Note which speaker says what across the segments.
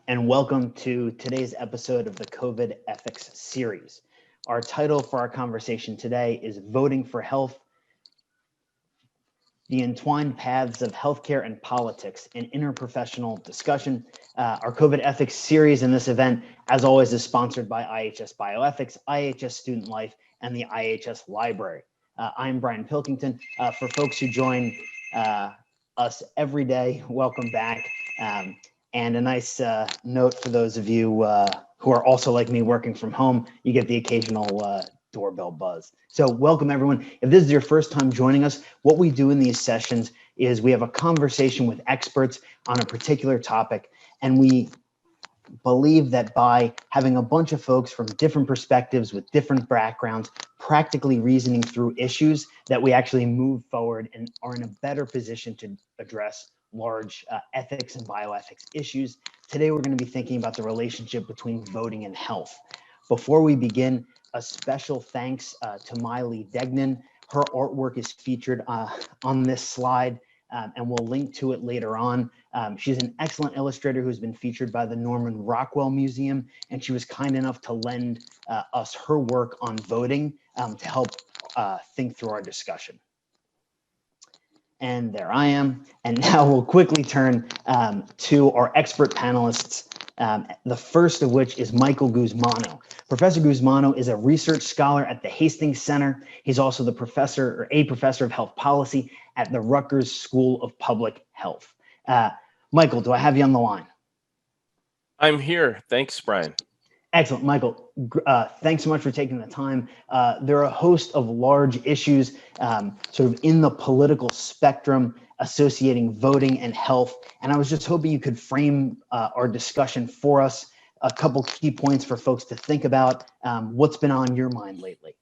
Speaker 1: and welcome to today's episode of the COVID Ethics Series. Our title for our conversation today is Voting for Health, the Entwined Paths of Healthcare and Politics, an interprofessional discussion. Our COVID Ethics Series in this event, as always, is sponsored by IHS Bioethics, IHS Student Life, and the IHS Library. I'm Bryan Pilkington. For folks who join us every day, welcome back. And a nice note for those of you who are also like me working from home, you get the occasional doorbell buzz. So welcome everyone. If this is your first time joining us, what we do in these sessions is we have a conversation with experts on a particular topic, and we believe that by having a bunch of folks from different perspectives with different backgrounds, practically reasoning through issues, that we actually move forward and are in a better position to address large ethics and bioethics issues. Today, we're going to be thinking about the relationship between voting and health. Before we begin, a special thanks to Miley Degnan. Her artwork is featured on this slide, and we'll link to it later on. She's an excellent illustrator who's been featured by the Norman Rockwell Museum, and she was kind enough to lend us her work on voting to help think through our discussion. And there I am. And now we'll quickly turn to our expert panelists, the first of which is Michael Gusmano. Professor Gusmano is a research scholar at the Hastings Center. He's also the a professor of health policy at the Rutgers School of Public Health. Michael, do I have you on the line?
Speaker 2: I'm here. Thanks, Bryan.
Speaker 1: Excellent, Michael. Thanks so much for taking the time. There are a host of large issues sort of in the political spectrum associating voting and health. And I was just hoping you could frame our discussion for us, a couple key points for folks to think about. What's been on your mind lately?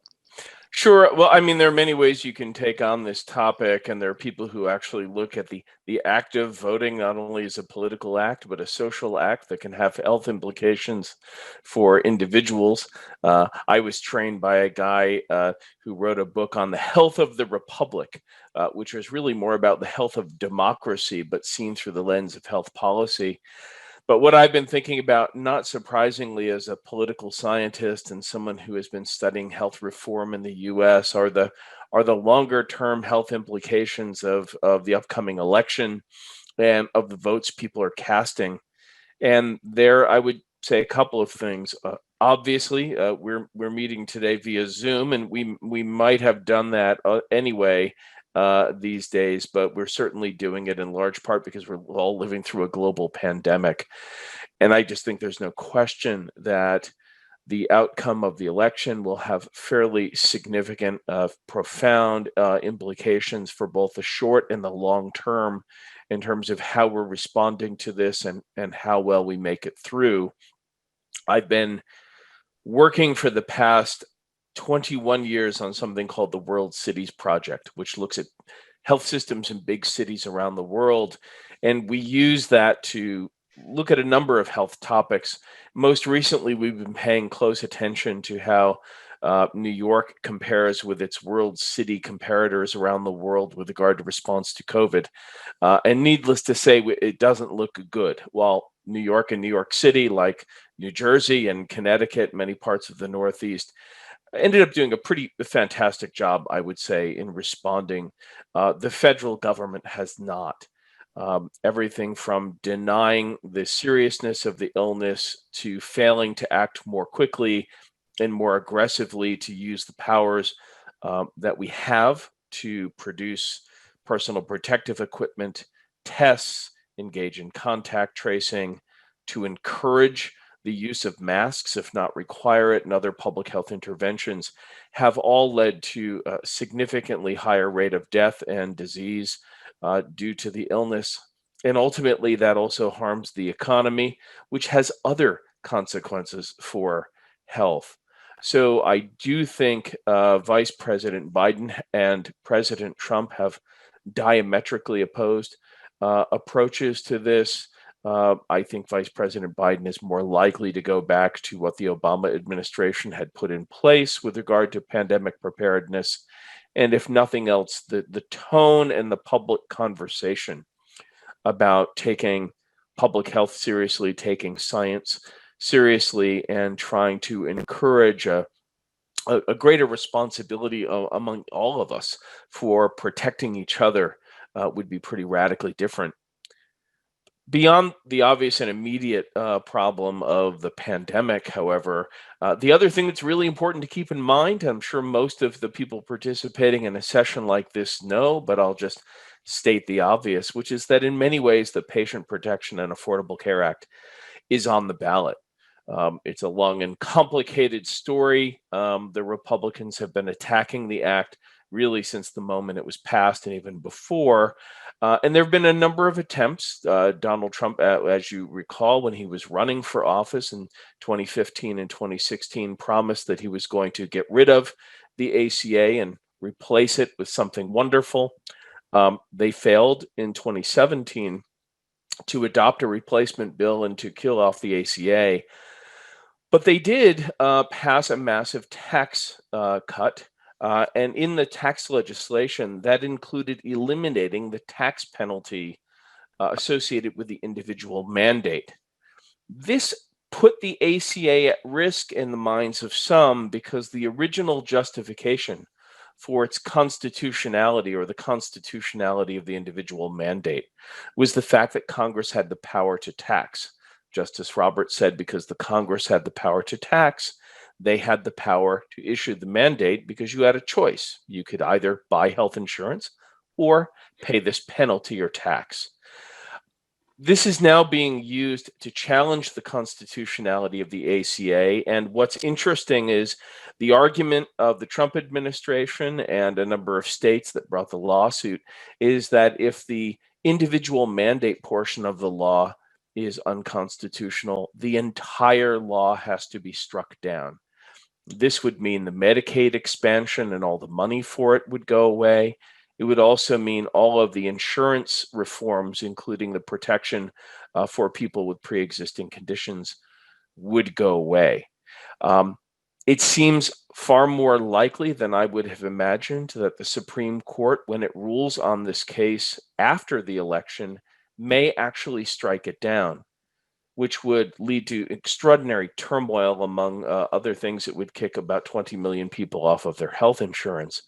Speaker 2: Sure. Well, I mean, there are many ways you can take on this topic, and there are people who actually look at the act of voting not only as a political act, but a social act that can have health implications for individuals. I was trained by a guy who wrote a book on the health of the republic, which was really more about the health of democracy, but seen through the lens of health policy. But what I've been thinking about, not surprisingly, as a political scientist and someone who has been studying health reform in the U.S., are the longer-term health implications of the upcoming election and of the votes people are casting. And there, I would say a couple of things. Obviously, we're meeting today via Zoom, and we might have done that anyway. These days, but we're certainly doing it in large part because we're all living through a global pandemic. And I just think there's no question that the outcome of the election will have fairly significant, profound implications for both the short and the long term in terms of how we're responding to this and how well we make it through. I've been working for the past 21 years on something called the World Cities Project, which looks at health systems in big cities around the world. And we use that to look at a number of health topics. Most recently, we've been paying close attention to how New York compares with its world city comparators around the world with regard to response to COVID. And needless to say, it doesn't look good. While New York and New York City, like New Jersey and Connecticut, many parts of the Northeast, ended up doing a pretty fantastic job, I would say, in responding. The federal government has not. Everything from denying the seriousness of the illness to failing to act more quickly and more aggressively to use the powers that we have to produce personal protective equipment, tests, engage in contact tracing, to encourage the use of masks, if not require it, and other public health interventions, have all led to a significantly higher rate of death and disease due to the illness. And ultimately, that also harms the economy, which has other consequences for health. So I do think Vice President Biden and President Trump have diametrically opposed approaches to this. I think Vice President Biden is more likely to go back to what the Obama administration had put in place with regard to pandemic preparedness. And if nothing else, the tone and the public conversation about taking public health seriously, taking science seriously, and trying to encourage a greater responsibility among all of us for protecting each other would be pretty radically different. Beyond the obvious and immediate problem of the pandemic, however, the other thing that's really important to keep in mind, I'm sure most of the people participating in a session like this know, but I'll just state the obvious, which is that in many ways, the Patient Protection and Affordable Care Act is on the ballot. It's a long and complicated story. The Republicans have been attacking the act really since the moment it was passed and even before. And there have been a number of attempts. Donald Trump, as you recall, when he was running for office in 2015 and 2016, promised that he was going to get rid of the ACA and replace it with something wonderful. They failed in 2017 to adopt a replacement bill and to kill off the ACA. But they did pass a massive tax cut. And in the tax legislation, that included eliminating the tax penalty associated with the individual mandate. This put the ACA at risk in the minds of some because the original justification for its constitutionality, or the constitutionality of the individual mandate, was the fact that Congress had the power to tax. Justice Roberts said because the Congress had the power to tax, they had the power to issue the mandate because you had a choice. You could either buy health insurance or pay this penalty or tax. This is now being used to challenge the constitutionality of the ACA. And what's interesting is the argument of the Trump administration and a number of states that brought the lawsuit is that if the individual mandate portion of the law is unconstitutional, the entire law has to be struck down. This would mean the Medicaid expansion and all the money for it would go away. It would also mean all of the insurance reforms, including the protection for people with pre-existing conditions, would go away. It seems far more likely than I would have imagined that the Supreme Court, when it rules on this case after the election, may actually strike it down, which would lead to extraordinary turmoil. Among other things, it would kick about 20 million people off of their health insurance.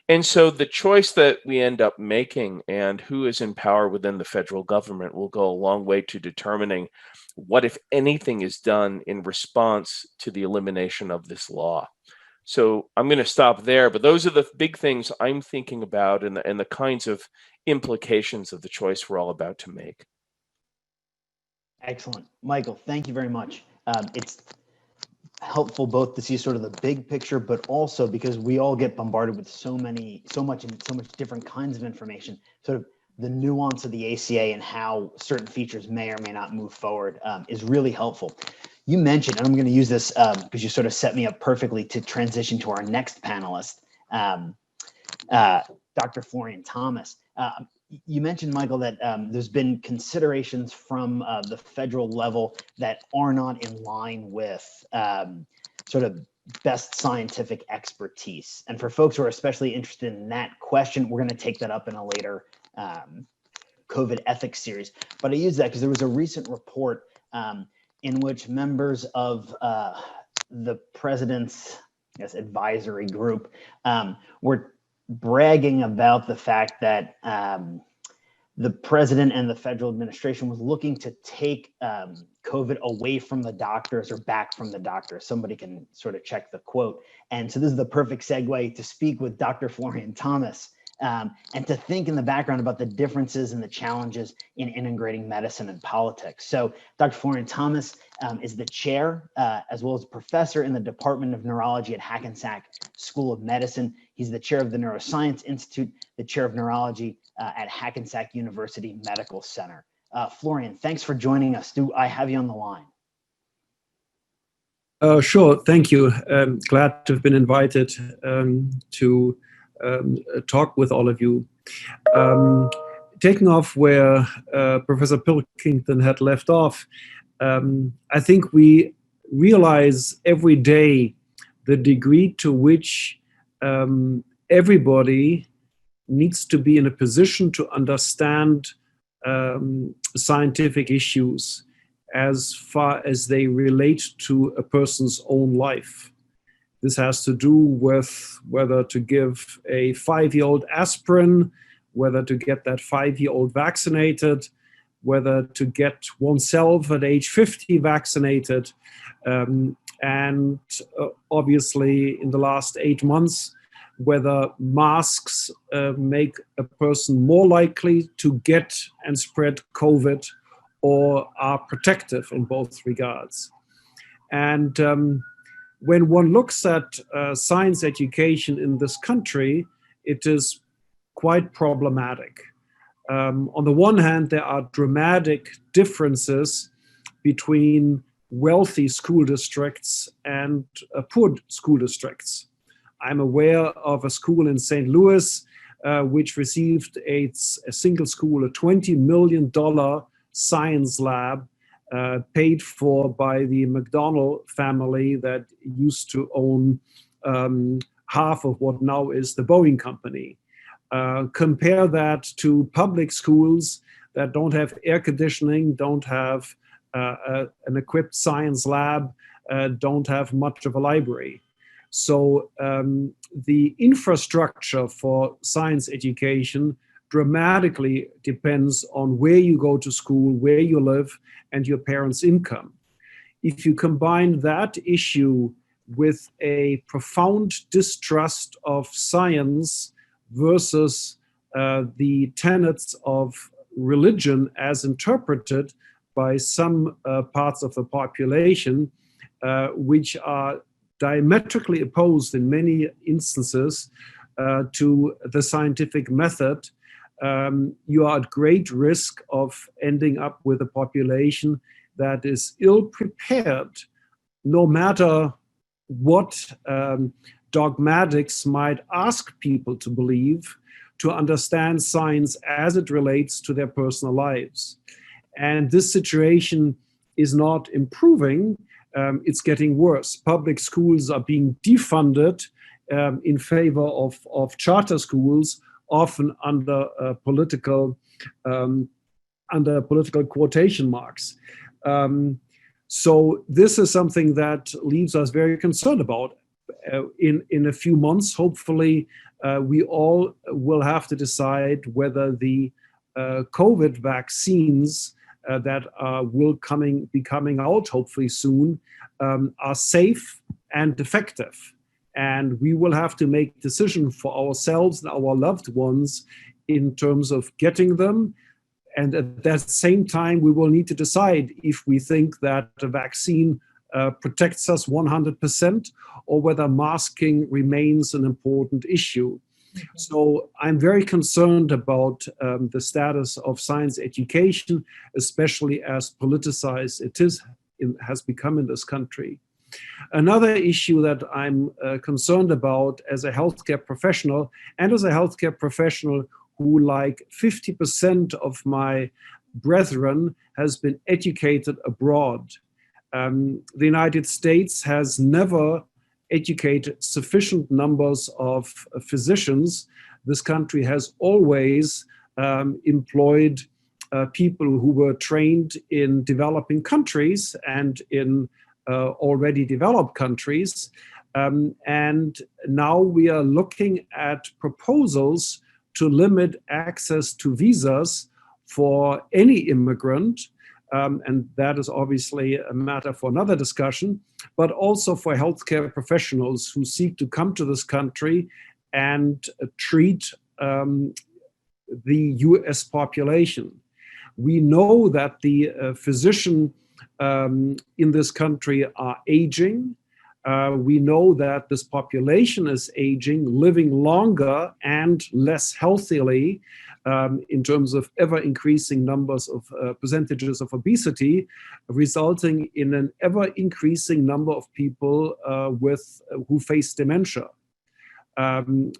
Speaker 2: And so the choice that we end up making and who is in power within the federal government will go a long way to determining what, if anything, is done in response to the elimination of this law. So I'm going to stop there, but those are the big things I'm thinking about and the kinds of implications of the choice we're all about to make.
Speaker 1: Excellent. Michael, thank you very much. It's helpful both to see sort of the big picture, but also because we all get bombarded with so much different kinds of information, sort of the nuance of the ACA and how certain features may or may not move forward is really helpful. You mentioned, and I'm going to use this because you sort of set me up perfectly to transition to our next panelist, Dr. Florian Thomas. You mentioned, Michael, that there's been considerations from the federal level that are not in line with sort of best scientific expertise. And for folks who are especially interested in that question, we're going to take that up in a later COVID ethics series. But I use that because there was a recent report in which members of the president's, I guess, advisory group were bragging about the fact that the president and the federal administration was looking to take COVID away from the doctors or back from the doctors. Somebody can sort of check the quote. And so this is the perfect segue to speak with Dr. Florian Thomas and to think in the background about the differences and the challenges in integrating medicine and politics. So Dr. Florian Thomas is the chair as well as professor in the Department of Neurology at Hackensack School of Medicine. He's the chair of the Neuroscience Institute, the chair of neurology at Hackensack University Medical Center. Florian, thanks for joining us. Do I have you on the line?
Speaker 3: Sure, thank you. Glad to have been invited to talk with all of you. Taking off where Professor Pilkington had left off, I think we realize every day the degree to which everybody needs to be in a position to understand scientific issues as far as they relate to a person's own life. This has to do with whether to give a 5-year-old aspirin, whether to get that 5-year-old vaccinated, whether to get oneself at age 50 vaccinated. And obviously in the last 8 months, whether masks make a person more likely to get and spread COVID or are protective in both regards. And when one looks at science education in this country, it is quite problematic. On the one hand, there are dramatic differences between wealthy school districts and poor school districts. I'm aware of a school in St. Louis which received a single school, a $20 million science lab paid for by the McDonald family that used to own half of what now is the Boeing company. Compare that to public schools that don't have air conditioning, don't have an equipped science lab, don't have much of a library. So the infrastructure for science education dramatically depends on where you go to school, where you live, and your parents' income. If you combine that issue with a profound distrust of science versus the tenets of religion as interpreted by some parts of the population, which are diametrically opposed in many instances to the scientific method, you are at great risk of ending up with a population that is ill-prepared, no matter what dogmatics might ask people to believe, to understand science as it relates to their personal lives. And this situation is not improving, it's getting worse. Public schools are being defunded in favor of charter schools, often under political quotation marks. So this is something that leaves us very concerned about. In a few months, hopefully, we all will have to decide whether the COVID vaccines that will be coming out hopefully soon are safe and effective. And we will have to make decisions for ourselves and our loved ones in terms of getting them. And at that same time, we will need to decide if we think that the vaccine protects us 100% or whether masking remains an important issue. So I'm very concerned about the status of science education, especially as politicized it has become in this country. Another issue that I'm concerned about as a healthcare professional, and as a healthcare professional who, like 50% of my brethren, has been educated abroad. The United States has never educated sufficient numbers of physicians. This country has always employed people who were trained in developing countries and in already developed countries. And now we are looking at proposals to limit access to visas for any immigrant. And that is obviously a matter for another discussion, but also for healthcare professionals who seek to come to this country and treat the US population. We know that the physicians in this country are aging. We know that this population is aging, living longer and less healthily in terms of ever-increasing numbers of percentages of obesity, resulting in an ever-increasing number of people who face dementia.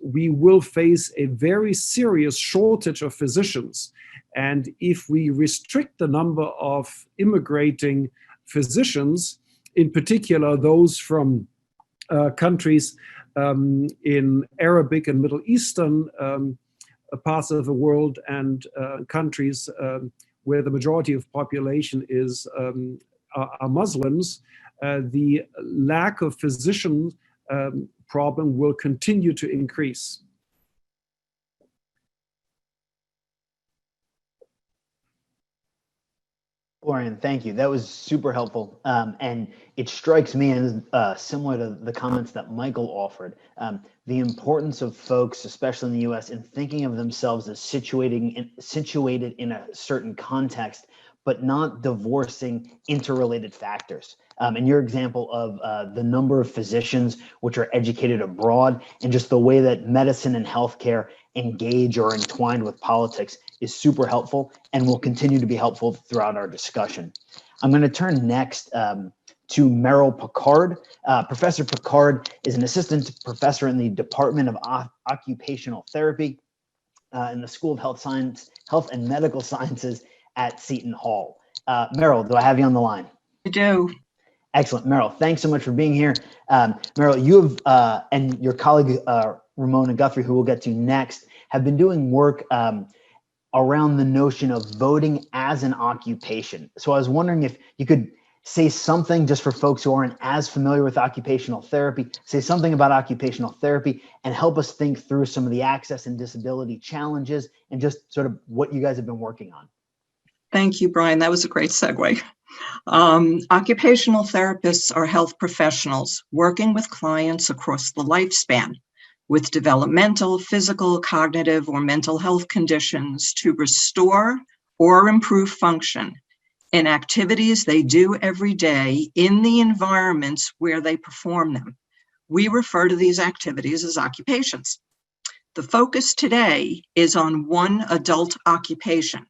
Speaker 3: We will face a very serious shortage of physicians. And if we restrict the number of immigrating physicians, in particular those from countries in Arabic and Middle Eastern parts of the world and countries where the majority of population are Muslims, the lack of physicians problem will continue to increase.
Speaker 1: Florian, thank you. That was super helpful. And it strikes me as similar to the comments that Michael offered, the importance of folks, especially in the US, in thinking of themselves as situated in a certain context, but not divorcing interrelated factors. And your example of the number of physicians which are educated abroad and just the way that medicine and healthcare engage or entwined with politics is super helpful and will continue to be helpful throughout our discussion. I'm going to turn next to Meryl Picard. Professor Picard is an assistant professor in the Department of Occupational Therapy in the School of Health and Medical Sciences at Seton Hall. Meryl, do I have you on the line?
Speaker 4: I do.
Speaker 1: Excellent. Meryl, thanks so much for being here. Meryl, you have, and your colleague, Ramona Guthrie, who we'll get to next, have been doing work around the notion of voting as an occupation. So I was wondering if you could say something, just for folks who aren't as familiar with occupational therapy, say something about occupational therapy and help us think through some of the access and disability challenges and just sort of what you guys have been working on.
Speaker 4: Thank you, Brian. That was a great segue. Occupational therapists are health professionals working with clients across the lifespan with developmental, physical, cognitive, or mental health conditions to restore or improve function in activities they do every day in the environments where they perform them. We refer to these activities as occupations. The focus today is on one adult occupation,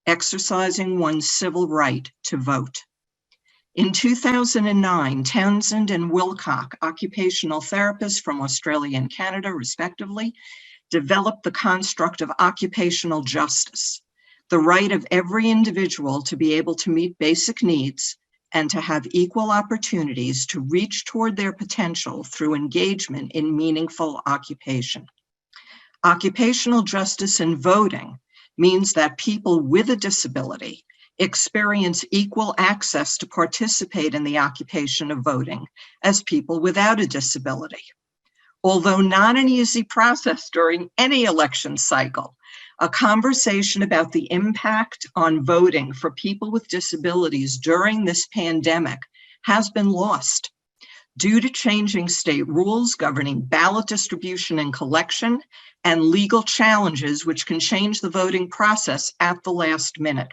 Speaker 4: exercising one's civil right to vote. In 2009, Townsend and Wilcock, occupational therapists from Australia and Canada, respectively, developed the construct of occupational justice, the right of every individual to be able to meet basic needs and to have equal opportunities to reach toward their potential through engagement in meaningful occupation. Occupational justice in voting means that people with a disability experience equal access to participate in the occupation of voting as people without a disability. Although not an easy process during any election cycle, a conversation about the impact on voting for people with disabilities during this pandemic has been lost due to changing state rules governing ballot distribution and collection and legal challenges which can change the voting process at the last minute.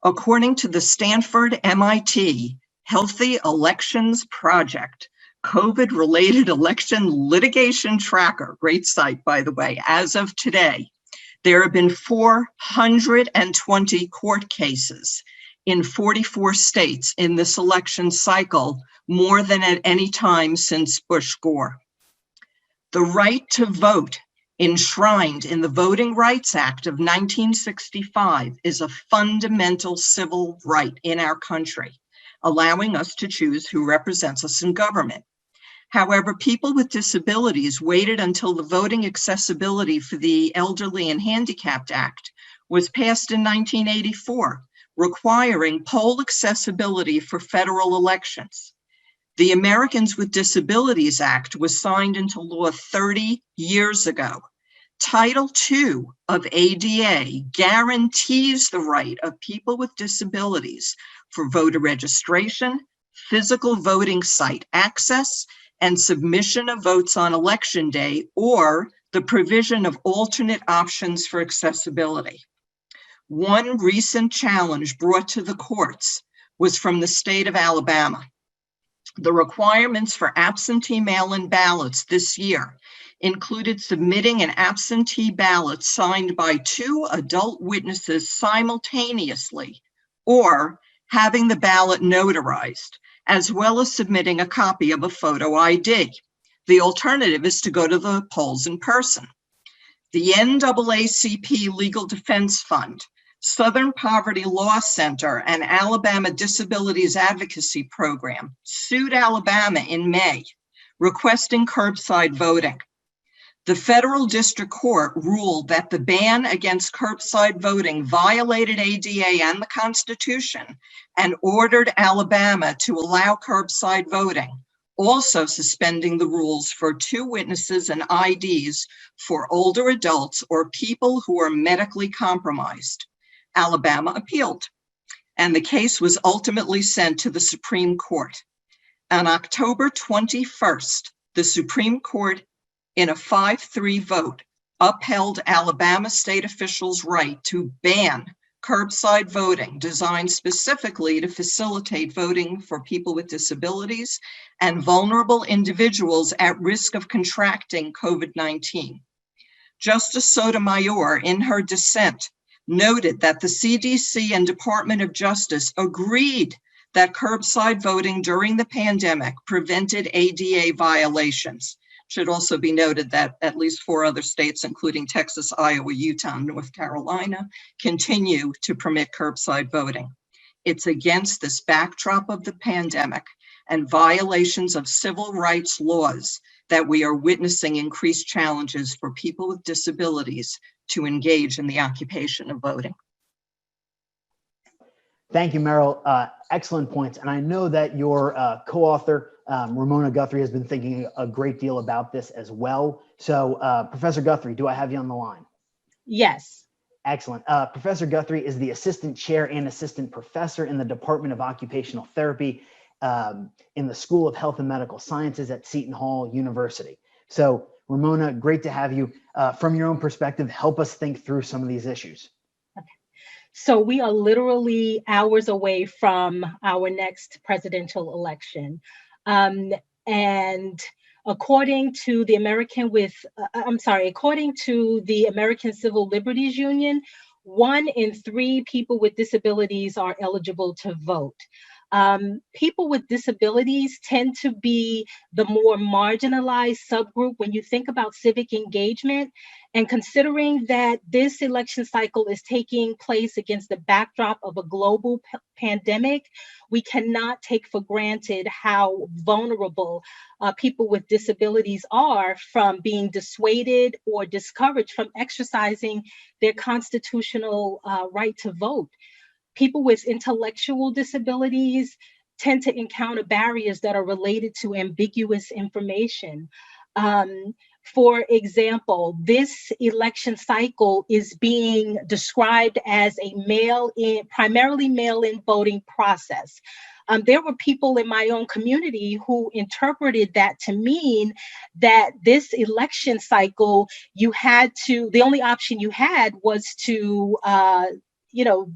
Speaker 4: According to the Stanford MIT Healthy Elections Project, COVID-related election litigation tracker, great site, by the way, as of today, there have been 420 court cases in 44 states in this election cycle, more than at any time since Bush-Gore. The right to vote, enshrined in the Voting Rights Act of 1965, is a fundamental civil right in our country, allowing us to choose who represents us in government. However, people with disabilities waited until the Voting Accessibility for the Elderly and Handicapped Act was passed in 1984, requiring poll accessibility for federal elections. The Americans with Disabilities Act was signed into law 30 years ago. Title II of ADA guarantees the right of people with disabilities for voter registration, physical voting site access, and submission of votes on election day, or the provision of alternate options for accessibility. One recent challenge brought to the courts was from the state of Alabama. The requirements for absentee mail-in ballots this year included submitting an absentee ballot signed by 2 adult witnesses simultaneously, or having the ballot notarized, as well as submitting a copy of a photo ID. The alternative is to go to the polls in person. The NAACP Legal Defense Fund, Southern Poverty Law Center, and Alabama Disabilities Advocacy Program sued Alabama in May, requesting curbside voting. The federal district court ruled that the ban against curbside voting violated ADA and the Constitution and ordered Alabama to allow curbside voting, also suspending the rules for 2 witnesses and IDs for older adults or people who are medically compromised. Alabama appealed, and the case was ultimately sent to the Supreme Court. On October 21st, the Supreme Court, in a 5-3 vote, upheld Alabama state officials' right to ban curbside voting designed specifically to facilitate voting for people with disabilities and vulnerable individuals at risk of contracting COVID-19. Justice Sotomayor, in her dissent, noted that the CDC and Department of Justice agreed that curbside voting during the pandemic prevented ADA violations. Should also be noted that at least 4 other states, including Texas, Iowa, Utah, and North Carolina, continue to permit curbside voting. It's against this backdrop of the pandemic and violations of civil rights laws that we are witnessing increased challenges for people with disabilities to engage in the occupation of voting.
Speaker 1: Thank you, Meryl. Excellent points. And I know that your co-author, Ramona Guthrie, has been thinking a great deal about this as well. So Professor Guthrie, do I have you on the line?
Speaker 5: Yes.
Speaker 1: Excellent. Professor Guthrie is the assistant chair and assistant professor in the Department of Occupational Therapy in the School of Health and Medical Sciences at Seton Hall University. So Ramona, great to have you. From your own perspective, help us think through some of these issues.
Speaker 5: So we are literally hours away from our next presidential election. And according to the American Civil Liberties Union, 1 in 3 people with disabilities are eligible to vote. People with disabilities tend to be the more marginalized subgroup when you think about civic engagement. And considering that this election cycle is taking place against the backdrop of a global pandemic, we cannot take for granted how vulnerable people with disabilities are from being dissuaded or discouraged from exercising their constitutional right to vote. People with intellectual disabilities tend to encounter barriers that are related to ambiguous information. For example, this election cycle is being described as a primarily mail-in voting process. There were people in my own community who interpreted that to mean that this election cycle, the only option you had was to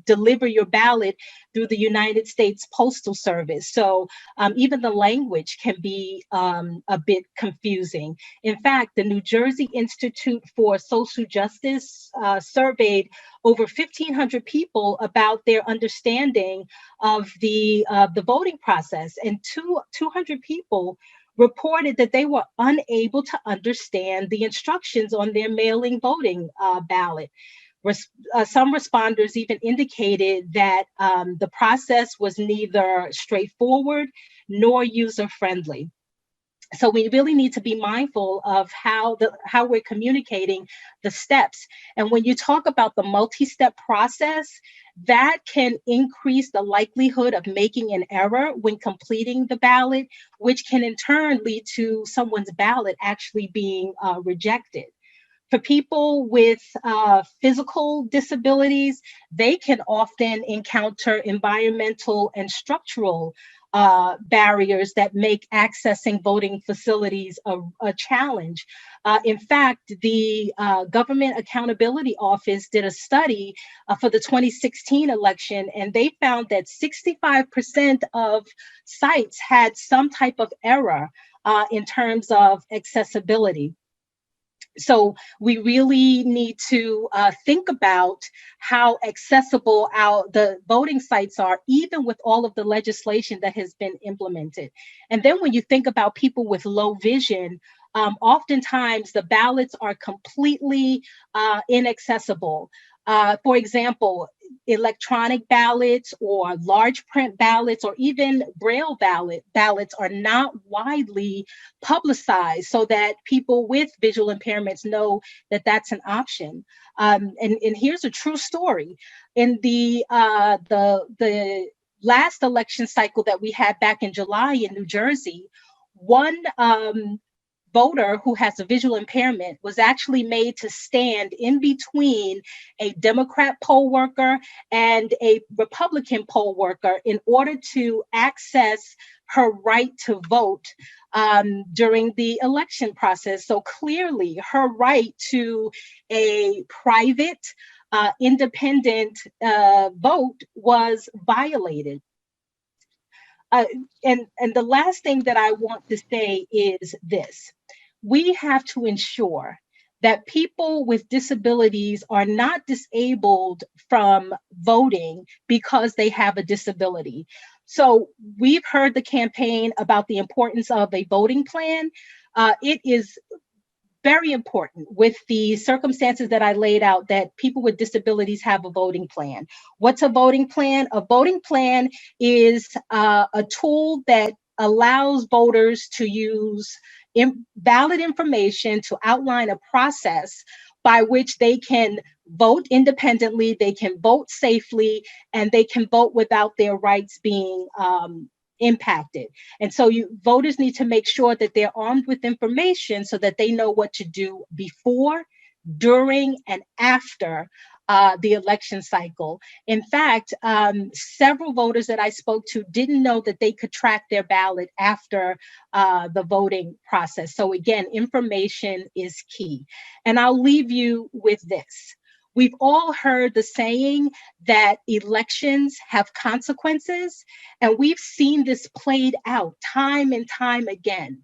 Speaker 5: deliver your ballot through the United States Postal Service. So even the language can be a bit confusing. In fact, the New Jersey Institute for Social Justice surveyed over 1,500 people about their understanding of the voting process, and 200 people reported that they were unable to understand the instructions on their mail-in voting ballot. Some responders even indicated that the process was neither straightforward nor user-friendly. So we really need to be mindful of how we're communicating the steps. And when you talk about the multi-step process, that can increase the likelihood of making an error when completing the ballot, which can in turn lead to someone's ballot actually being rejected. For people with physical disabilities, they can often encounter environmental and structural barriers that make accessing voting facilities a challenge. In fact, the Government Accountability Office did a study for the 2016 election, and they found that 65% of sites had some type of error in terms of accessibility. So we really need to think about how accessible the voting sites are, even with all of the legislation that has been implemented. And then when you think about people with low vision, oftentimes the ballots are completely inaccessible. For example, electronic ballots or large print ballots or even braille ballots are not widely publicized so that people with visual impairments know that that's an option. And here's a true story. In the last election cycle that we had back in July in New Jersey, one voter who has a visual impairment was actually made to stand in between a Democrat poll worker and a Republican poll worker in order to access her right to vote during the election process. So clearly her right to a private, independent vote was violated. And the last thing that I want to say is this. We have to ensure that people with disabilities are not disabled from voting because they have a disability. So we've heard the campaign about the importance of a voting plan. It is very important with the circumstances that I laid out that people with disabilities have a voting plan. What's a voting plan? A voting plan is a tool that allows voters to use valid information to outline a process by which they can vote independently, they can vote safely, and they can vote without their rights being impacted. And so voters need to make sure that they're armed with information so that they know what to do before, during, and after the election cycle. In fact, several voters that I spoke to didn't know that they could track their ballot after the voting process. So again, information is key. And I'll leave you with this. We've all heard the saying that elections have consequences, and we've seen this played out time and time again.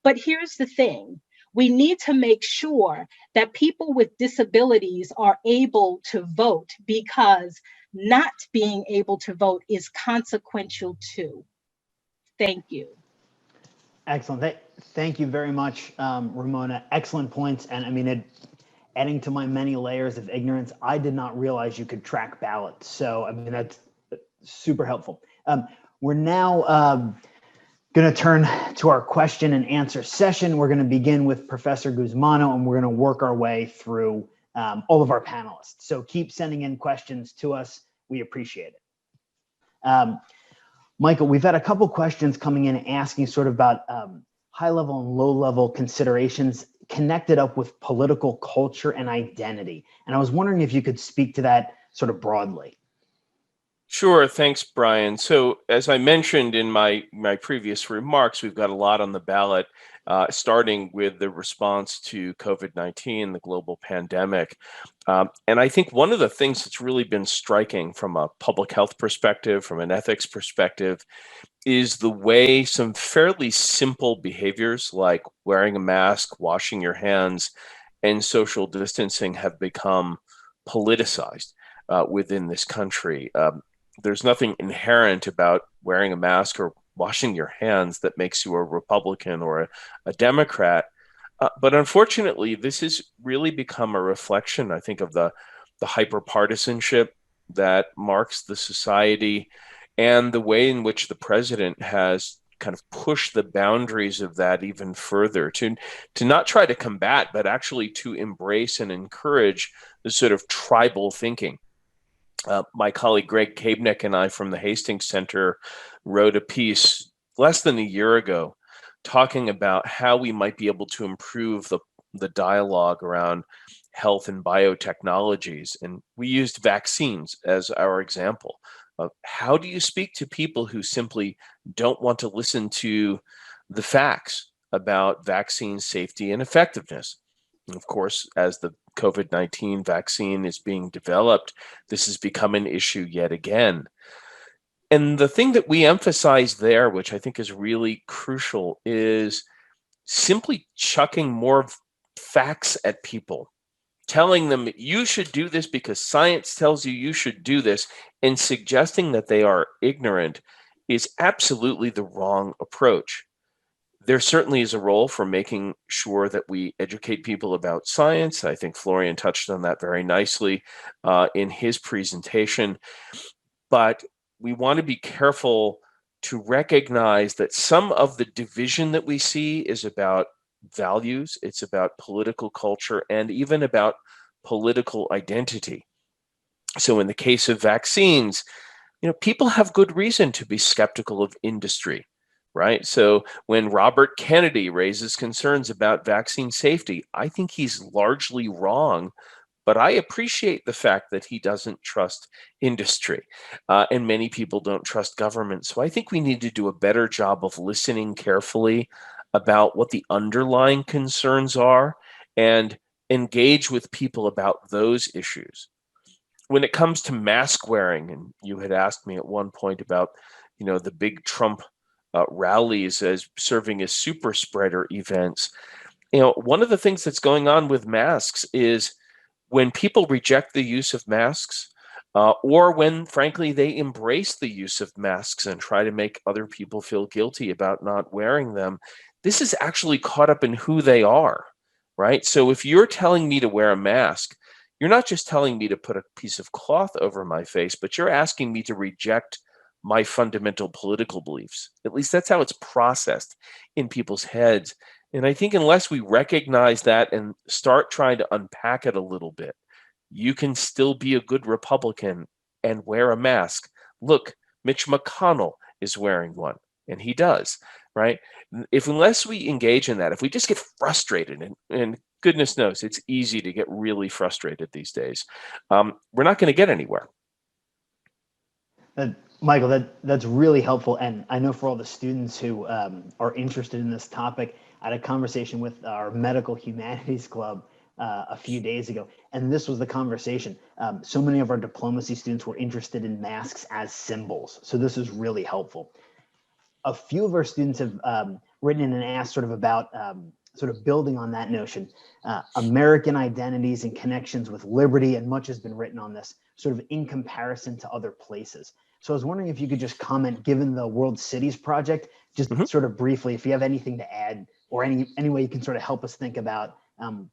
Speaker 5: But here's the thing. We need to make sure that people with disabilities are able to vote, because not being able to vote is consequential too. Thank you.
Speaker 1: Excellent. Thank you very much, Ramona. Excellent points. And I mean, adding to my many layers of ignorance, I did not realize you could track ballots. So, I mean, that's super helpful. We're now going to turn to our question and answer session. We're going to begin with Professor Gusmano, and we're going to work our way through all of our panelists. So keep sending in questions to us. We appreciate it. Michael, we've had a couple questions coming in asking sort of about high level and low level considerations connected up with political culture and identity. And I was wondering if you could speak to that sort of broadly.
Speaker 2: Sure. Thanks, Brian. So as I mentioned in my previous remarks, we've got a lot on the ballot, starting with the response to COVID-19, the global pandemic. And I think one of the things that's really been striking from a public health perspective, from an ethics perspective, is the way some fairly simple behaviors like wearing a mask, washing your hands, and social distancing have become politicized within this country. There's nothing inherent about wearing a mask or washing your hands that makes you a Republican or a Democrat. But unfortunately, this has really become a reflection, I think, of the hyper-partisanship that marks the society and the way in which the president has kind of pushed the boundaries of that even further to not try to combat, but actually to embrace and encourage the sort of tribal thinking. My colleague Greg Kabnick and I from the Hastings Center wrote a piece less than a year ago talking about how we might be able to improve the dialogue around health and biotechnologies. And we used vaccines as our example of how do you speak to people who simply don't want to listen to the facts about vaccine safety and effectiveness. And of course, as the COVID-19 vaccine is being developed, this has become an issue yet again. And the thing that we emphasize there, which I think is really crucial, is simply chucking more facts at people, telling them you should do this because science tells you you should do this, and suggesting that they are ignorant is absolutely the wrong approach. There certainly is a role for making sure that we educate people about science. I think Florian touched on that very nicely in his presentation. But we want to be careful to recognize that some of the division that we see is about values, it's about political culture, and even about political identity. So in the case of vaccines, people have good reason to be skeptical of industry, right? So when Robert Kennedy raises concerns about vaccine safety, I think he's largely wrong, but I appreciate the fact that he doesn't trust industry, and many people don't trust government. So I think we need to do a better job of listening carefully about what the underlying concerns are and engage with people about those issues. When it comes to mask wearing, and you had asked me at one point about, the big Trump rallies as serving as super spreader events. One of the things that's going on with masks is when people reject the use of masks, or when, frankly, they embrace the use of masks and try to make other people feel guilty about not wearing them, this is actually caught up in who they are, right? So if you're telling me to wear a mask, you're not just telling me to put a piece of cloth over my face, but you're asking me to reject my fundamental political beliefs. At least that's how it's processed in people's heads. And I think unless we recognize that and start trying to unpack it a little bit, you can still be a good Republican and wear a mask. Look, Mitch McConnell is wearing one, and he does, right? Unless we engage in that, if we just get frustrated, and goodness knows it's easy to get really frustrated these days, we're not going to get anywhere.
Speaker 1: Michael, that's really helpful. And I know for all the students who are interested in this topic, I had a conversation with our medical humanities club a few days ago, and this was the conversation. So many of our diplomacy students were interested in masks as symbols. So this is really helpful. A few of our students have written in and asked sort of about sort of building on that notion, American identities and connections with liberty, and much has been written on this sort of in comparison to other places. So I was wondering if you could just comment, given the World Cities Project, just sort of briefly, if you have anything to add or any way you can sort of help us think about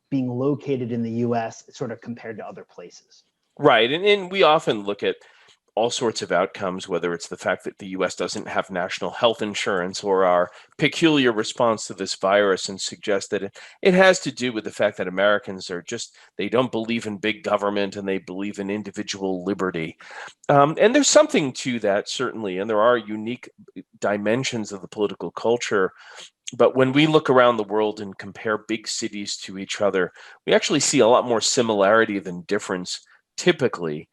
Speaker 1: being located in the US sort of compared to other places.
Speaker 2: Right. And we often look at all sorts of outcomes, whether it's the fact that the US doesn't have national health insurance or our peculiar response to this virus, and suggest that it has to do with the fact that Americans are they don't believe in big government and they believe in individual liberty. And there's something to that, certainly, and there are unique dimensions of the political culture. But when we look around the world and compare big cities to each other, we actually see a lot more similarity than difference typically.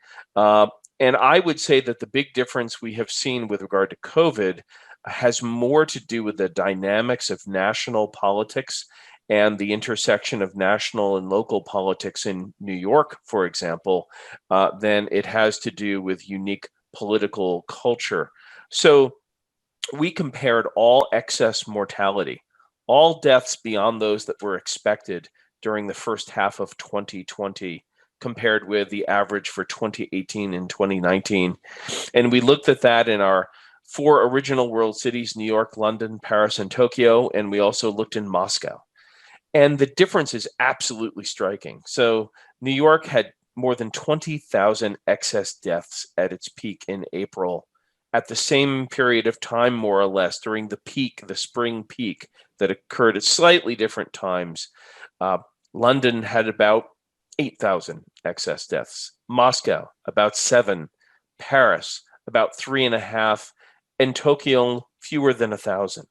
Speaker 2: And I would say that the big difference we have seen with regard to COVID has more to do with the dynamics of national politics and the intersection of national and local politics in New York, for example, than it has to do with unique political culture. So we compared all excess mortality, all deaths beyond those that were expected during the first half of 2020, compared with the average for 2018 and 2019. And we looked at that in our 4 original world cities, New York, London, Paris, and Tokyo, and we also looked in Moscow. And the difference is absolutely striking. So New York had more than 20,000 excess deaths at its peak in April. At the same period of time, more or less, during the peak, the spring peak that occurred at slightly different times, London had about 8,000 excess deaths, Moscow about 7, Paris about 3.5, and Tokyo fewer than 1,000.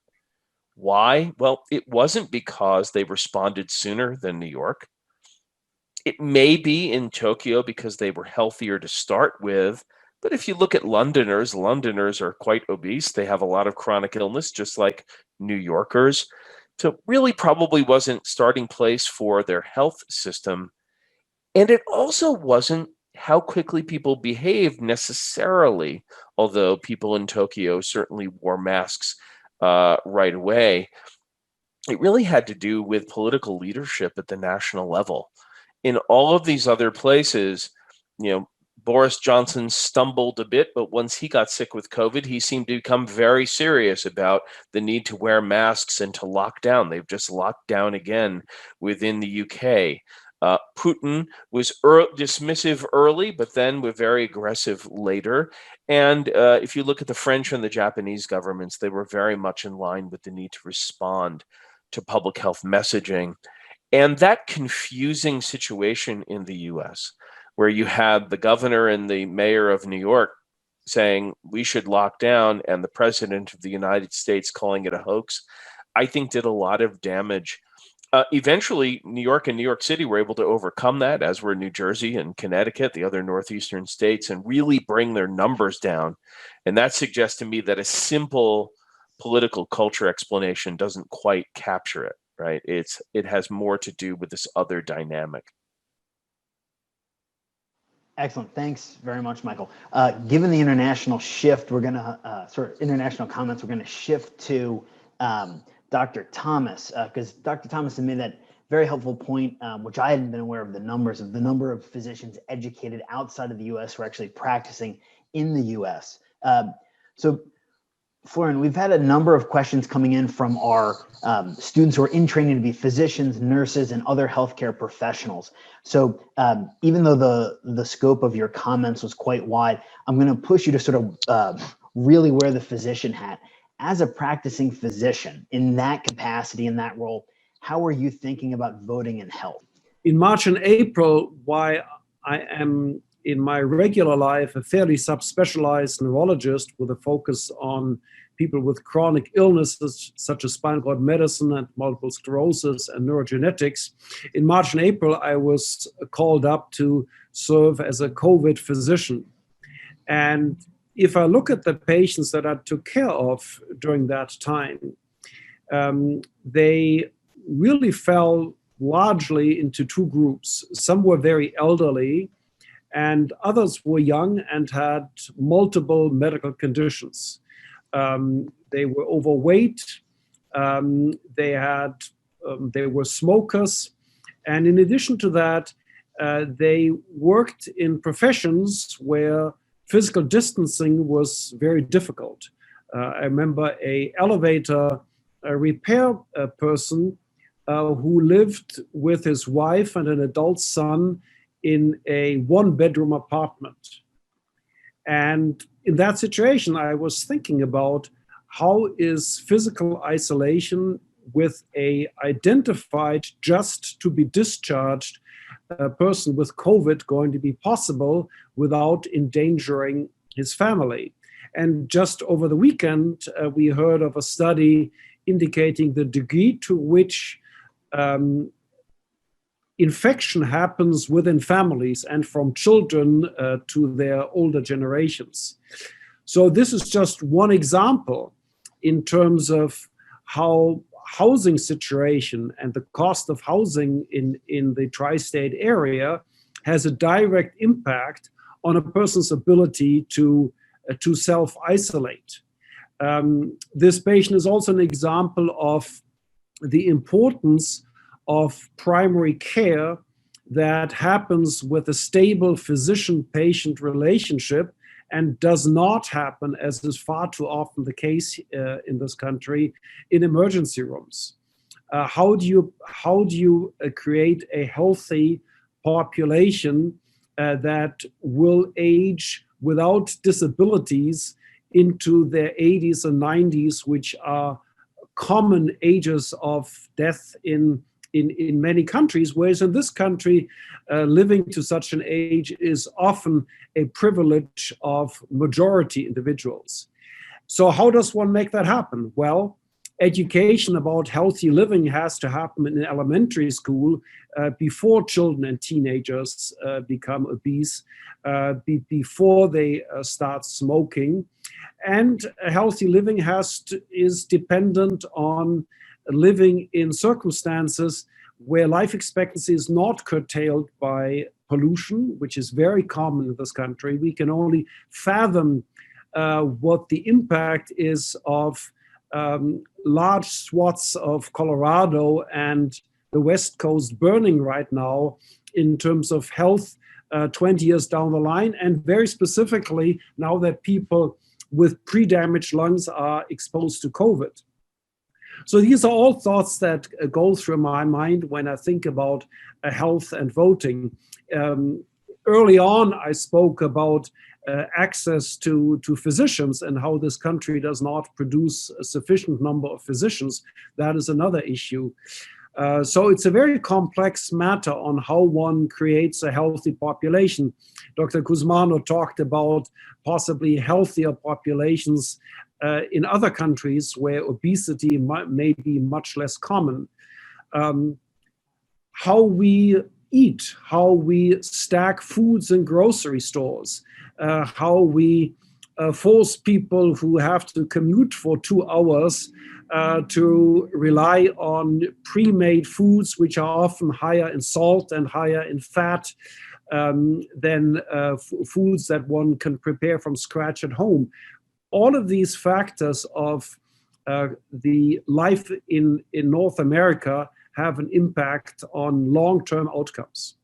Speaker 2: Why? Well, it wasn't because they responded sooner than New York. It may be in Tokyo because they were healthier to start with, but if you look at Londoners are quite obese. They have a lot of chronic illness, just like New Yorkers. So it really probably wasn't starting place for their health system. And it also wasn't how quickly people behaved necessarily, although people in Tokyo certainly wore masks right away. It really had to do with political leadership at the national level. In all of these other places, Boris Johnson stumbled a bit, but once he got sick with COVID, he seemed to become very serious about the need to wear masks and to lock down. They've just locked down again within the UK. Putin was dismissive early, but then were very aggressive later. And if you look at the French and the Japanese governments, they were very much in line with the need to respond to public health messaging. And that confusing situation in the US, where you had the governor and the mayor of New York saying we should lock down and the president of the United States calling it a hoax, I think did a lot of damage. Eventually, New York and New York City were able to overcome that, as were New Jersey and Connecticut, the other northeastern states, and really bring their numbers down. And that suggests to me that a simple political culture explanation doesn't quite capture it, right? It has more to do with this other dynamic.
Speaker 1: Excellent. Thanks very much, Michael. Given the international shift, we're going to international comments, we're going to shift to Dr. Thomas, because Dr. Thomas made that very helpful point, which I hadn't been aware of, the number of physicians educated outside of the U.S. who are actually practicing in the U.S. So, Florian, we've had a number of questions coming in from our students who are in training to be physicians, nurses, and other healthcare professionals. So even though the scope of your comments was quite wide, I'm going to push you to sort of really wear the physician hat. As a practicing physician in that capacity, in that role, how are you thinking about voting in health?
Speaker 3: In March and April, why I am in my regular life a fairly subspecialized neurologist with a focus on people with chronic illnesses such as spinal cord medicine and multiple sclerosis and neurogenetics. In March and April, I was called up to serve as a COVID physician. And if I look at the patients that I took care of during that time, they really fell largely into two groups. Some were very elderly, and others were young and had multiple medical conditions. They were overweight, they were smokers, and in addition to that, they worked in professions where physical distancing was very difficult. I remember an elevator repair person who lived with his wife and an adult son in a one-bedroom apartment. And in that situation, I was thinking about how is physical isolation with a identified just to be discharged person with COVID going to be possible without endangering his family. And just over the weekend, we heard of a study indicating the degree to which infection happens within families and from children to their older generations. So this is just one example in terms of how housing situation and the cost of housing in the tri-state area has a direct impact on a person's ability to self-isolate. This patient is also an example of the importance of primary care that happens with a stable physician-patient relationship and does not happen, as is far too often the case in this country, in emergency rooms. How do you create a healthy population that will age without disabilities into their 80s and 90s, which are common ages of death in many countries, whereas in this country, living to such an age is often a privilege of majority individuals. So how does one make that happen? Well, education about healthy living has to happen in elementary school before children and teenagers become obese, before they start smoking. And healthy living is dependent on living in circumstances where life expectancy is not curtailed by pollution, which is very common in this country. We can only fathom what the impact is of large swaths of Colorado and the West Coast burning right now in terms of health 20 years down the line, and very specifically now that people with pre-damaged lungs are exposed to COVID. So these are all thoughts that go through my mind when I think about health and voting. Early on, I spoke about access to physicians and how this country does not produce a sufficient number of physicians. That is another issue. So it's a very complex matter on how one creates a healthy population. Dr. Gusmano talked about possibly healthier populations in other countries where obesity may be much less common. How we eat, how we stack foods in grocery stores, how we force people who have to commute for 2 hours to rely on pre-made foods, which are often higher in salt and higher in fat than foods that one can prepare from scratch at home. All of these factors of the life in North America have an impact on long-term outcomes.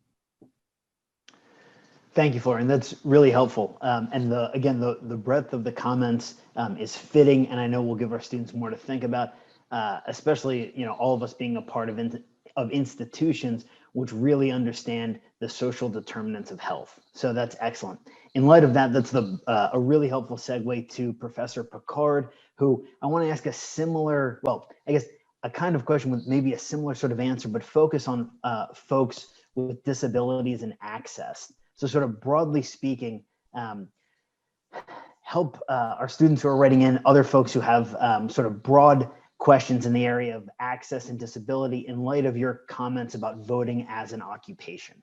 Speaker 1: Thank you, Florian. That's really helpful. And the breadth of the comments is fitting, and I know we'll give our students more to think about, especially all of us being a part of institutions which really understand the social determinants of health. So that's excellent. In light of that, that's a really helpful segue to Professor Picard, who I want to ask a similar, well, I guess a kind of question with maybe a similar sort of answer, but focus on folks with disabilities and access. So sort of broadly speaking, help our students who are writing in, other folks who have sort of broad questions in the area of access and disability in light of your comments about voting as an occupation.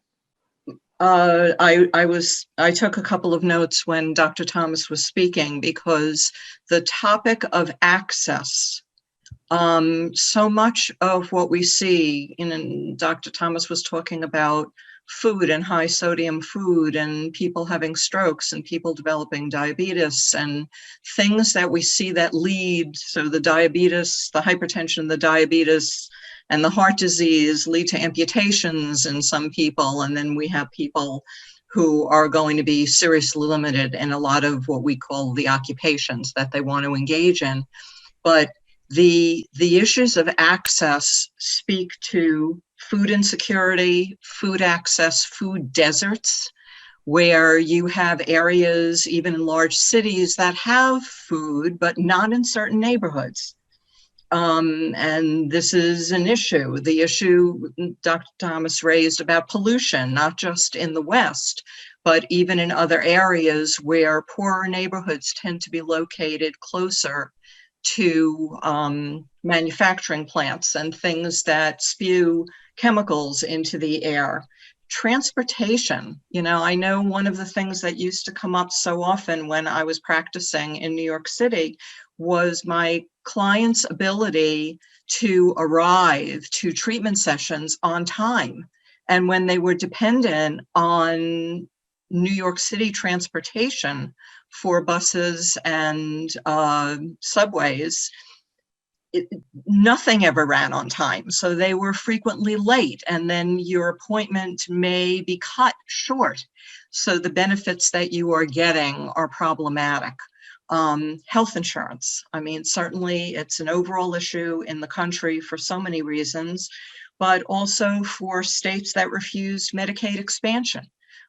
Speaker 4: I took a couple of notes when Dr. Thomas was speaking, because the topic of access, so much of what we see in Dr. Thomas was talking about food and high sodium food and people having strokes and people developing diabetes and things that we see that lead. So the diabetes, the hypertension, the diabetes, and the heart disease lead to amputations in some people. And then we have people who are going to be seriously limited in a lot of what we call the occupations that they want to engage in. But the issues of access speak to food insecurity, food access, food deserts, where you have areas, even in large cities, that have food, but not in certain neighborhoods. And this is an issue. The issue Dr. Thomas raised about pollution, not just in the West, but even in other areas where poorer neighborhoods tend to be located closer to manufacturing plants and things that spew chemicals into the air. Transportation, I know one of the things that used to come up so often when I was practicing in New York City was my clients' ability to arrive to treatment sessions on time. And when they were dependent on New York City transportation for buses and subways, nothing ever ran on time. So they were frequently late, and then your appointment may be cut short. So the benefits that you are getting are problematic. Health insurance. I mean, certainly it's an overall issue in the country for so many reasons, but also for states that refused Medicaid expansion,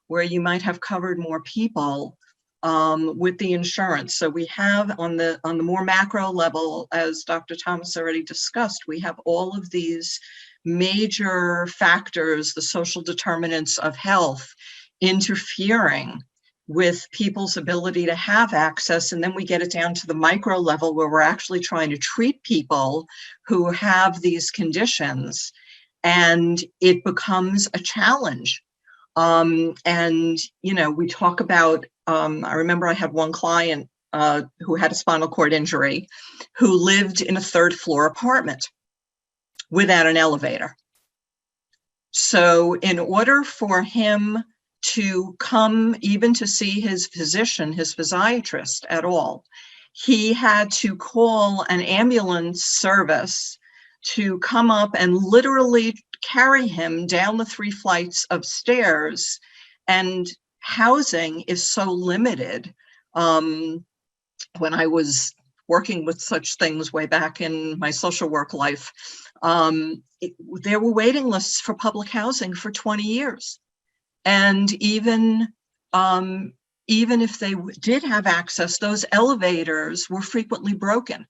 Speaker 4: where you might have covered more people with the insurance. So we have on the more macro level, as Dr. Thomas already discussed, we have all of these major factors, the social determinants of health, interfering with people's ability to have access. And then we get it down to the micro level where we're actually trying to treat people who have these conditions, and it becomes a challenge. And, we talk about, I remember I had one client who had a spinal cord injury who lived in a third floor apartment without an elevator. So in order for him to come even to see his physician, his physiatrist at all, he had to call an ambulance service to come up and literally carry him down the 3 flights of stairs And housing is so limited. When I was working with such things way back in my social work life, there were waiting lists for public housing for 20 years. And even if they did have access, those elevators were frequently broken.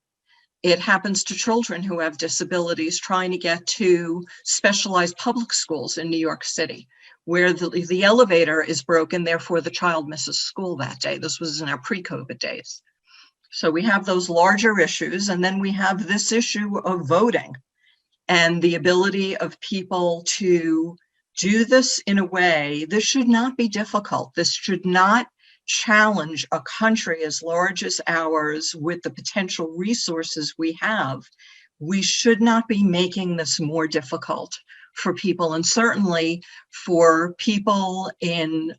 Speaker 4: It happens to children who have disabilities trying to get to specialized public schools in New York City, where the elevator is broken, therefore the child misses school that day. This was in our pre-COVID days. So we have those larger issues, and then we have this issue of voting and the ability of people to do this in a way. This should not be difficult. This should not challenge a country as large as ours with the potential resources we have. We should not be making this more difficult for people, and certainly for people in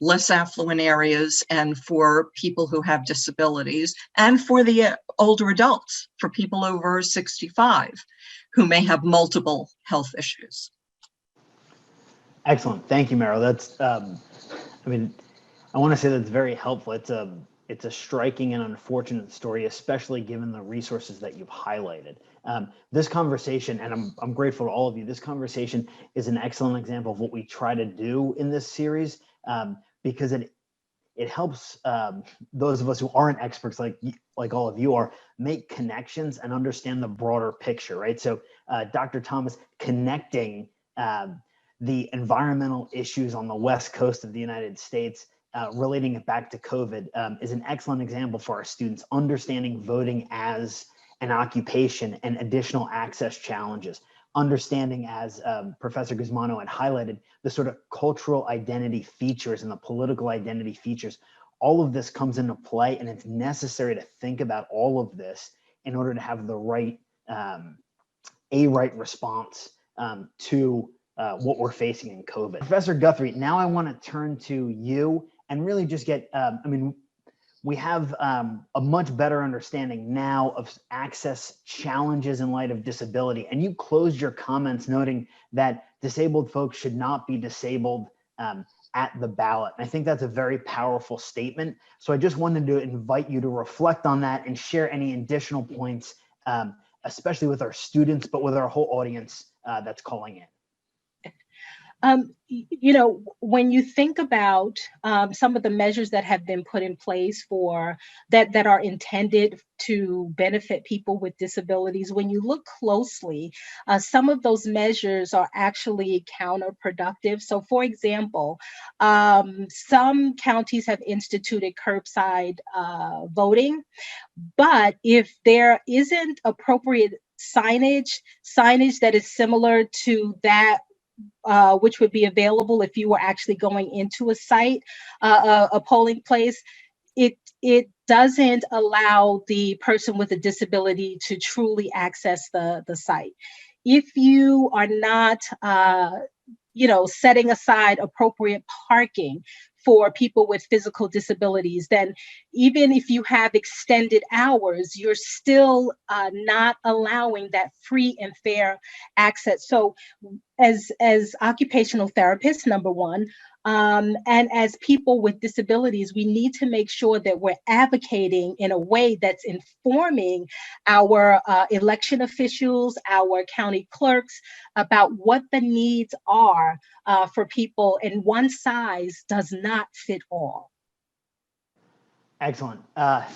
Speaker 4: less affluent areas, and for people who have disabilities, and for the older adults, for people over 65 who may have multiple health issues.
Speaker 1: Excellent. Thank you, Meryl. That's, I mean, I want to say that's very helpful. It's a striking and unfortunate story, especially given the resources that you've highlighted. This conversation, and I'm grateful to all of you, this conversation is an excellent example of what we try to do in this series, because it helps those of us who aren't experts like all of you are, make connections and understand the broader picture, right? So Dr. Thomas, connecting the environmental issues on the West Coast of the United States, relating it back to COVID, is an excellent example for our students, understanding voting as an occupation and additional access challenges, understanding, as Professor Gusmano had highlighted, the sort of cultural identity features and the political identity features. All of this comes into play, and it's necessary to think about all of this in order to have the right, right response to what we're facing in COVID. Professor Guthrie, now I want to turn to you and really just get, we have a much better understanding now of access challenges in light of disability. And you closed your comments noting that disabled folks should not be disabled at the ballot. And I think that's a very powerful statement. So I just wanted to invite you to reflect on that and share any additional points, especially with our students, but with our whole audience that's calling in.
Speaker 5: When you think about some of the measures that have been put in place for that are intended to benefit people with disabilities, when you look closely, some of those measures are actually counterproductive. So, for example, some counties have instituted curbside voting, but if there isn't appropriate signage that is similar to that which would be available if you were actually going into a site, a polling place, it doesn't allow the person with a disability to truly access the site. If you are not, setting aside appropriate parking for people with physical disabilities, then even if you have extended hours, you're still not allowing that free and fair access. So as occupational therapists, number one, and as people with disabilities, we need to make sure that we're advocating in a way that's informing our election officials, our county clerks, about what the needs are for people, and one size does not fit all.
Speaker 1: Excellent.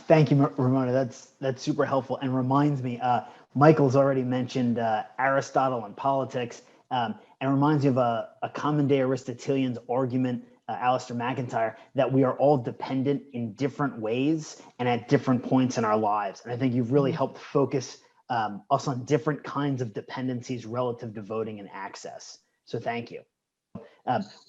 Speaker 1: Thank you, Ramona. That's super helpful, and reminds me, Michael's already mentioned Aristotle and politics, and reminds me of a common day Aristotelian's argument, Alistair McIntyre, that we are all dependent in different ways and at different points in our lives. And I think you've really helped focus us on different kinds of dependencies relative to voting and access. So thank you.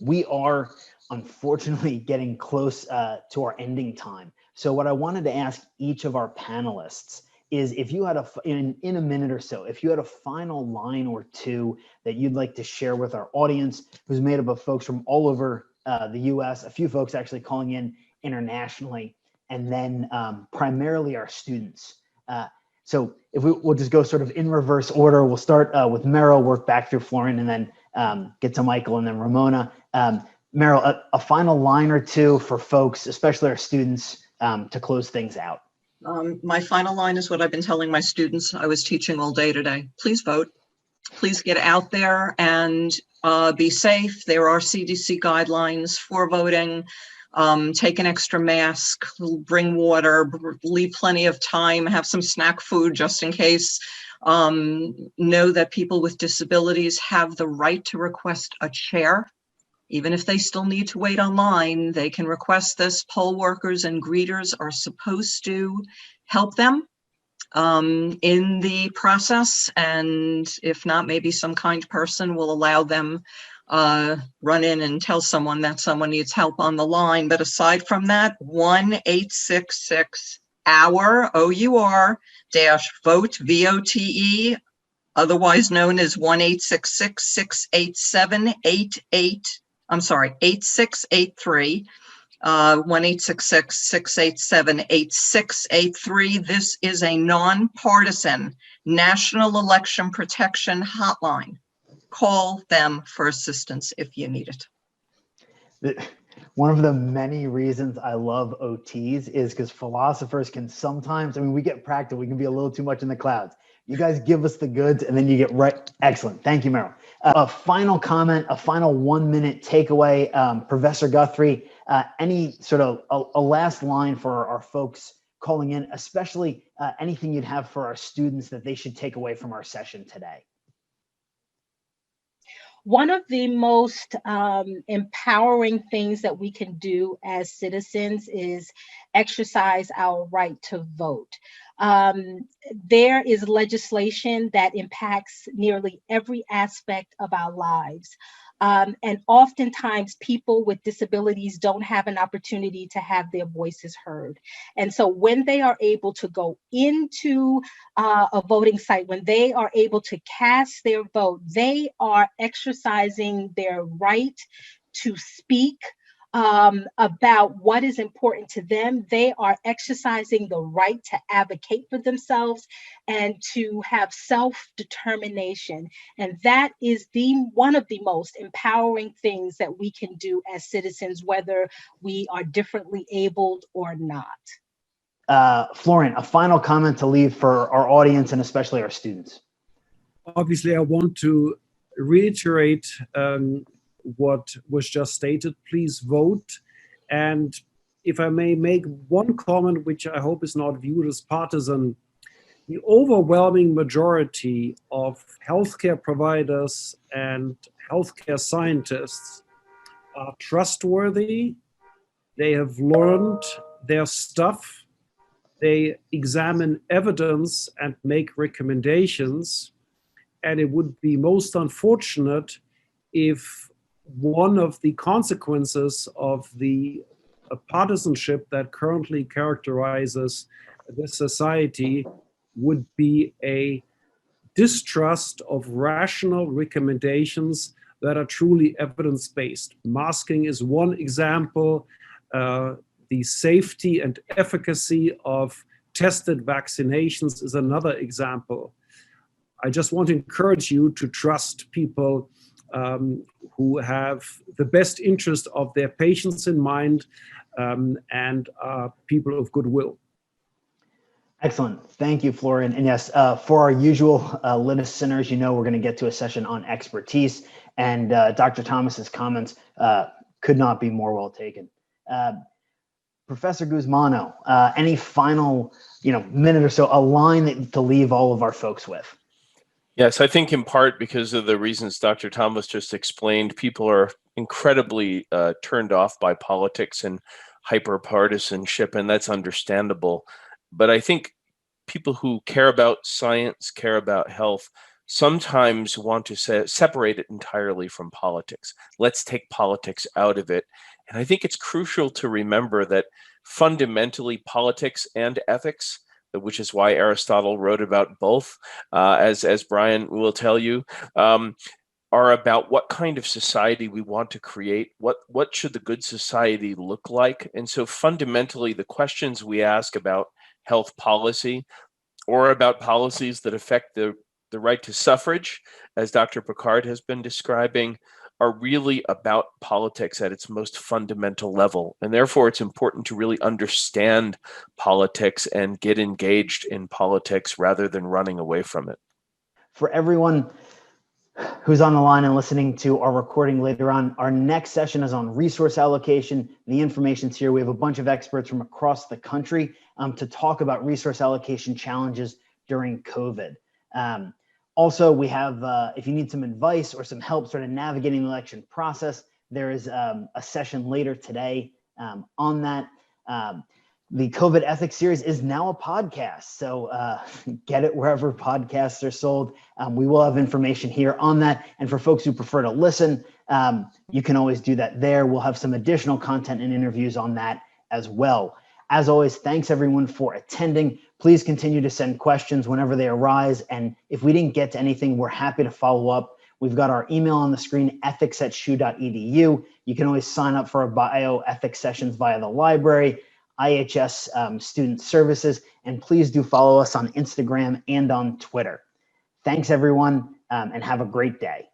Speaker 1: We are unfortunately getting close to our ending time. So what I wanted to ask each of our panelists is, if you had in a minute or so, if you had a final line or two that you'd like to share with our audience, who's made up of folks from all over the US, a few folks actually calling in internationally, and then primarily our students. So if we'll just go sort of in reverse order, we'll start with Meryl, work back through Florian, and then get to Michael and then Ramona. Meryl, a final line or two for folks, especially our students, to close things out.
Speaker 4: My final line is what I've been telling my students I was teaching all day today. Please vote. Please get out there and be safe. There are CDC guidelines for voting. Take an extra mask, bring water, leave plenty of time, have some snack food just in case. Know that people with disabilities have the right to request a chair. Even if they still need to wait online, they can request this. Poll workers and greeters are supposed to help them in the process. And if not, maybe some kind person will allow them run in and tell someone that someone needs help on the line. But aside from that, 1-866-OUR, OUR, -vote, VOTE, otherwise known as 8683, 1-866-687-8683. This is a nonpartisan national election protection hotline. Call them for assistance if you need it.
Speaker 1: One of the many reasons I love OTs is because philosophers can sometimes, we get practical, we can be a little too much in the clouds. You guys give us the goods and then you get right. Excellent. Thank you, Meryl. A final comment, a final 1-minute takeaway. Professor Guthrie, any sort of a last line for our folks calling in, especially anything you'd have for our students that they should take away from our session today?
Speaker 5: One of the most empowering things that we can do as citizens is exercise our right to vote. There is legislation that impacts nearly every aspect of our lives. And oftentimes people with disabilities don't have an opportunity to have their voices heard. And so when they are able to go into a voting site, when they are able to cast their vote, they are exercising their right to speak about what is important to them. They are exercising the right to advocate for themselves and to have self-determination. And that is one of the most empowering things that we can do as citizens, whether we are differently abled or not.
Speaker 1: Florian, a final comment to leave for our audience and especially our students.
Speaker 3: Obviously, I want to reiterate what was just stated. Please vote. And if I may make one comment, which I hope is not viewed as partisan, the overwhelming majority of healthcare providers and healthcare scientists are trustworthy. They have learned their stuff. They examine evidence and make recommendations. And it would be most unfortunate if one of the consequences of the partisanship that currently characterizes this society would be a distrust of rational recommendations that are truly evidence-based. Masking is one example. The safety and efficacy of tested vaccinations is another example. I just want to encourage you to trust people who have the best interest of their patients in mind and are people of goodwill.
Speaker 1: Excellent. Thank you, Florian. And yes, for our usual listeners, we're going to get to a session on expertise, and Dr. Thomas's comments could not be more well taken. Professor Gusmano, any final minute or so, a line to leave all of our folks with?
Speaker 2: Yes, I think in part because of the reasons Dr. Thomas just explained, people are incredibly turned off by politics and hyper-partisanship, and that's understandable. But I think people who care about science, care about health, sometimes want to separate it entirely from politics. Let's take politics out of it. And I think it's crucial to remember that fundamentally politics and ethics, which is why Aristotle wrote about both, as Bryan will tell you, are about what kind of society we want to create, what should the good society look like. And so fundamentally, the questions we ask about health policy or about policies that affect the right to suffrage, as Dr. Picard has been describing, are really about politics at its most fundamental level. And therefore, it's important to really understand politics and get engaged in politics rather than running away from it.
Speaker 1: For everyone who's on the line and listening to our recording later on, our next session is on resource allocation. The information's here. We have a bunch of experts from across the country to talk about resource allocation challenges during COVID. Also, we have, if you need some advice or some help sort of navigating the election process, there is a session later today on that. The COVID ethics series is now a podcast, so get it wherever podcasts are sold. We will have information here on that. And for folks who prefer to listen, you can always do that there. We'll have some additional content and interviews on that as well. As always, thanks everyone for attending. Please continue to send questions whenever they arise. And if we didn't get to anything, we're happy to follow up. We've got our email on the screen, ethics@shu.edu. You can always sign up for our bioethics sessions via the library, IHS Student Services, and please do follow us on Instagram and on Twitter. Thanks everyone, and have a great day.